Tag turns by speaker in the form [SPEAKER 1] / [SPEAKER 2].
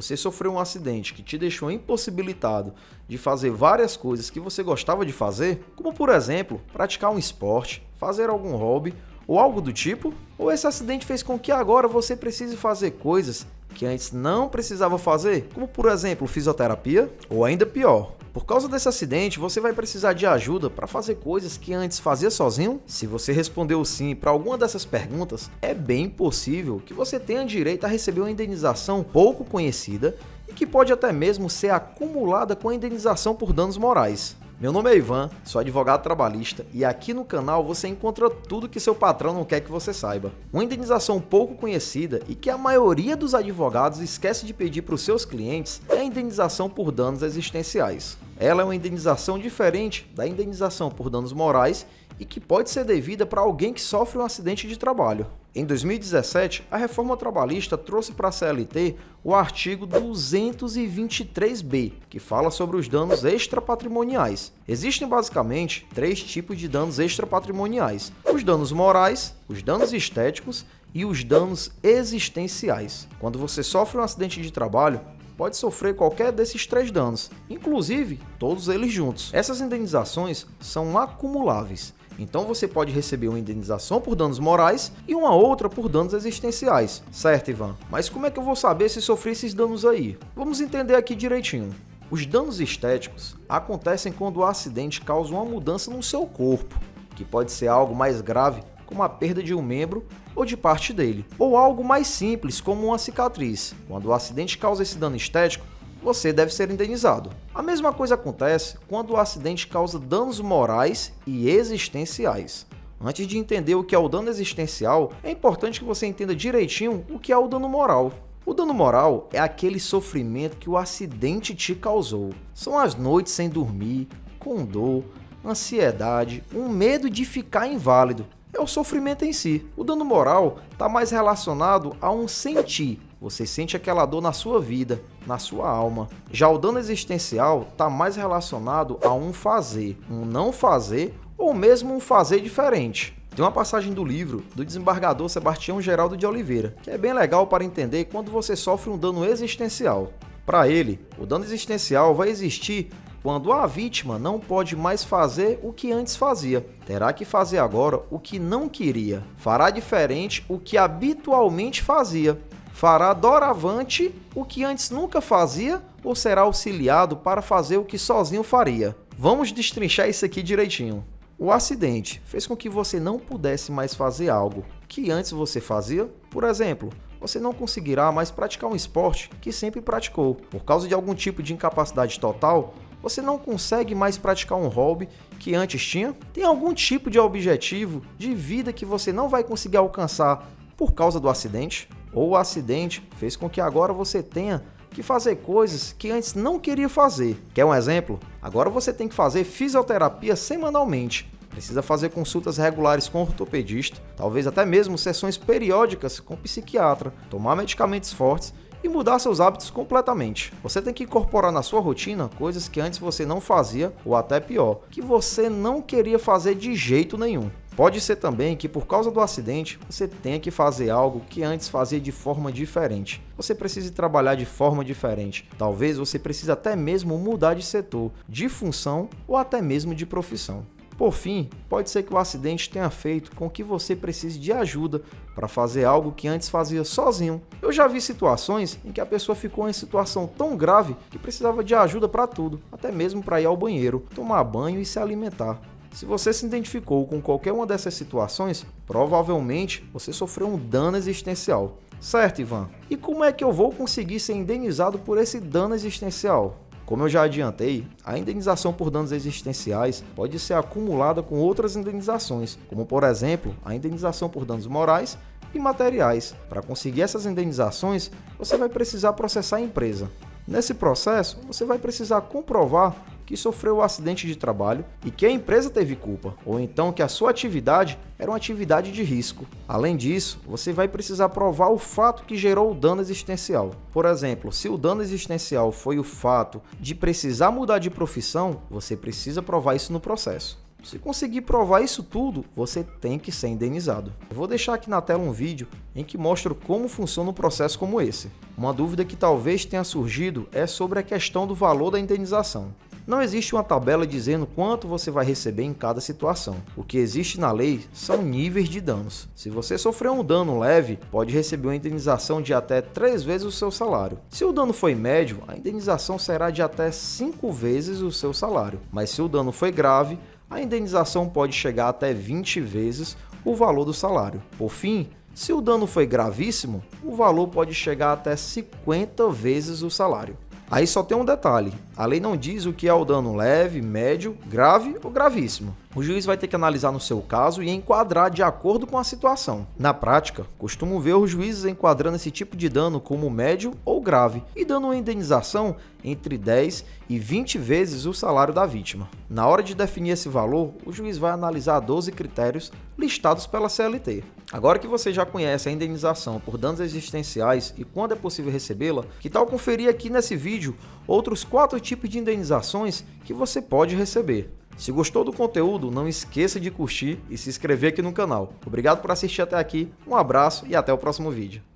[SPEAKER 1] você sofreu um acidente que te deixou impossibilitado de fazer várias coisas que você gostava de fazer, como por exemplo, praticar um esporte, fazer algum hobby ou algo do tipo? Ou esse acidente fez com que agora você precise fazer coisas que antes não precisava fazer, como por exemplo, fisioterapia? Ou ainda pior, por causa desse acidente, você vai precisar de ajuda para fazer coisas que antes fazia sozinho? Se você respondeu sim para alguma dessas perguntas, é bem possível que você tenha direito a receber uma indenização pouco conhecida e que pode até mesmo ser acumulada com a indenização por danos morais. Meu nome é Ivan, sou advogado trabalhista e aqui no canal você encontra tudo que seu patrão não quer que você saiba. Uma indenização pouco conhecida e que a maioria dos advogados esquece de pedir para os seus clientes é a indenização por danos existenciais. Ela é uma indenização diferente da indenização por danos morais e que pode ser devida para alguém que sofre um acidente de trabalho. Em 2017, a reforma trabalhista trouxe para a CLT o artigo 223B, que fala sobre os danos extrapatrimoniais. Existem basicamente 3 tipos de danos extrapatrimoniais: os danos morais, os danos estéticos e os danos existenciais. Quando você sofre um acidente de trabalho, pode sofrer qualquer desses 3 danos, inclusive todos eles juntos. Essas indenizações são acumuláveis. Então você pode receber uma indenização por danos morais e uma outra por danos existenciais. Certo, Ivan? Mas como é que eu vou saber se sofri esses danos aí? Vamos entender aqui direitinho. Os danos estéticos acontecem quando o acidente causa uma mudança no seu corpo, que pode ser algo mais grave, como a perda de um membro ou de parte dele, ou algo mais simples, como uma cicatriz. Quando o acidente causa esse dano estético, você deve ser indenizado. A mesma coisa acontece quando o acidente causa danos morais e existenciais. Antes de entender o que é o dano existencial, é importante que você entenda direitinho o que é o dano moral. O dano moral é aquele sofrimento que o acidente te causou. São as noites sem dormir, com dor, ansiedade, um medo de ficar inválido. É o sofrimento em si. O dano moral está mais relacionado a um sentir. Você sente aquela dor na sua vida, na sua alma. Já o dano existencial está mais relacionado a um fazer, um não fazer ou mesmo um fazer diferente. Tem uma passagem do livro do desembargador Sebastião Geraldo de Oliveira, que é bem legal para entender quando você sofre um dano existencial. Para ele, o dano existencial vai existir quando a vítima não pode mais fazer o que antes fazia. Terá que fazer agora o que não queria. Fará diferente o que habitualmente fazia. Fará doravante o que antes nunca fazia ou será auxiliado para fazer o que sozinho faria. Vamos destrinchar isso aqui direitinho. O acidente fez com que você não pudesse mais fazer algo que antes você fazia. Por exemplo, você não conseguirá mais praticar um esporte que sempre praticou. Por causa de algum tipo de incapacidade total, você não consegue mais praticar um hobby que antes tinha. Tem algum tipo de objetivo de vida que você não vai conseguir alcançar por causa do acidente. Ou o acidente fez com que agora você tenha que fazer coisas que antes não queria fazer. Quer um exemplo? Agora você tem que fazer fisioterapia semanalmente. Precisa fazer consultas regulares com ortopedista, talvez até mesmo sessões periódicas com psiquiatra, tomar medicamentos fortes e mudar seus hábitos completamente. Você tem que incorporar na sua rotina coisas que antes você não fazia, ou até pior, que você não queria fazer de jeito nenhum. Pode ser também que por causa do acidente você tenha que fazer algo que antes fazia de forma diferente. Você precise trabalhar de forma diferente. Talvez você precise até mesmo mudar de setor, de função ou até mesmo de profissão. Por fim, pode ser que o acidente tenha feito com que você precise de ajuda para fazer algo que antes fazia sozinho. Eu já vi situações em que a pessoa ficou em situação tão grave que precisava de ajuda para tudo, até mesmo para ir ao banheiro, tomar banho e se alimentar. Se você se identificou com qualquer uma dessas situações, provavelmente você sofreu um dano existencial. Certo, Ivan? E como é que eu vou conseguir ser indenizado por esse dano existencial? Como eu já adiantei, a indenização por danos existenciais pode ser acumulada com outras indenizações, como por exemplo, a indenização por danos morais e materiais. Para conseguir essas indenizações, você vai precisar processar a empresa. Nesse processo, você vai precisar comprovar que sofreu um acidente de trabalho e que a empresa teve culpa, ou então que a sua atividade era uma atividade de risco. Além disso, você vai precisar provar o fato que gerou o dano existencial. Por exemplo, se o dano existencial foi o fato de precisar mudar de profissão, você precisa provar isso no processo. Se conseguir provar isso tudo, você tem que ser indenizado. Eu vou deixar aqui na tela um vídeo em que mostro como funciona um processo como esse. Uma dúvida que talvez tenha surgido é sobre a questão do valor da indenização. Não existe uma tabela dizendo quanto você vai receber em cada situação. O que existe na lei são níveis de danos. Se você sofreu um dano leve, pode receber uma indenização de até 3 vezes o seu salário. Se o dano foi médio, a indenização será de até 5 vezes o seu salário. Mas se o dano foi grave, a indenização pode chegar até 20 vezes o valor do salário. Por fim, se o dano foi gravíssimo, o valor pode chegar até 50 vezes o salário. Aí só tem um detalhe, a lei não diz o que é o dano leve, médio, grave ou gravíssimo. O juiz vai ter que analisar no seu caso e enquadrar de acordo com a situação. Na prática, costumo ver os juízes enquadrando esse tipo de dano como médio ou grave e dando uma indenização entre 10 e 20 vezes o salário da vítima. Na hora de definir esse valor, o juiz vai analisar 12 critérios listados pela CLT. Agora que você já conhece a indenização por danos existenciais e quando é possível recebê-la, que tal conferir aqui nesse vídeo outros 4 tipos de indenizações que você pode receber. Se gostou do conteúdo, não esqueça de curtir e se inscrever aqui no canal. Obrigado por assistir até aqui, um abraço e até o próximo vídeo.